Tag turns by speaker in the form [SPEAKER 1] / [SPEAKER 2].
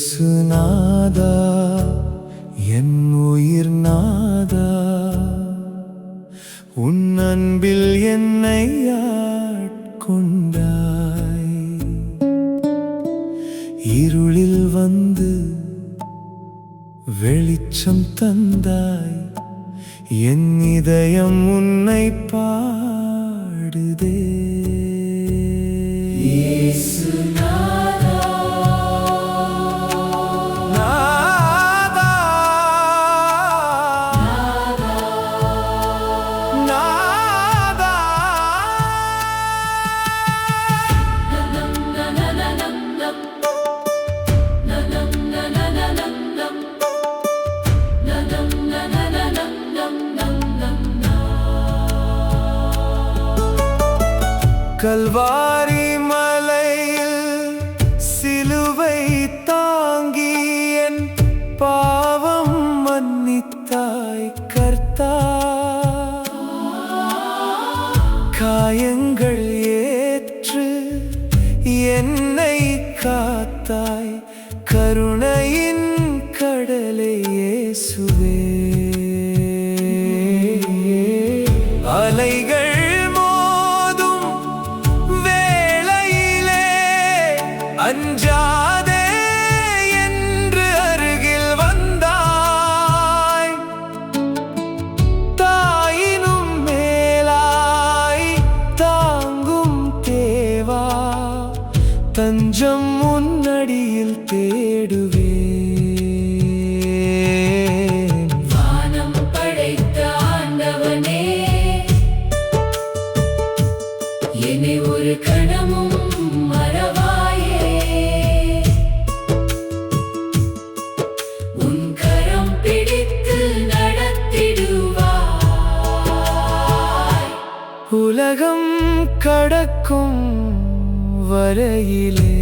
[SPEAKER 1] இயேசுநாதா என் உயிர் நாதா, உன் அன்பில் என்னை ஆட்கொண்டாய். இருளில் வந்து வெளிச்சம் தந்தாய், என் இதயம் உன்னை பாடுதே. கல்வாரி மலையில் சிலுவை தாங்கி என் பாவம் மன்னித்தாய் கர்த்தா. காயங்கள் ஏற்று என்னை காத்தாய், கருணையின் கடலே இயேசுவே. அலைகள் அஞ்சாதே என்று அருகில் வந்தாய், தாயினும் மேலாய் தாங்கும் தேவா. தஞ்சம் உன்னடியில் தேடுவேன்.
[SPEAKER 2] வானம் படைத்த ஆண்டவனே, என்னை ஒரு கணமும் மறவாயே. உன் கரம் பிடித்து நடத்திடுவாய்.
[SPEAKER 1] உலகம் கடக்கும் வரையிலே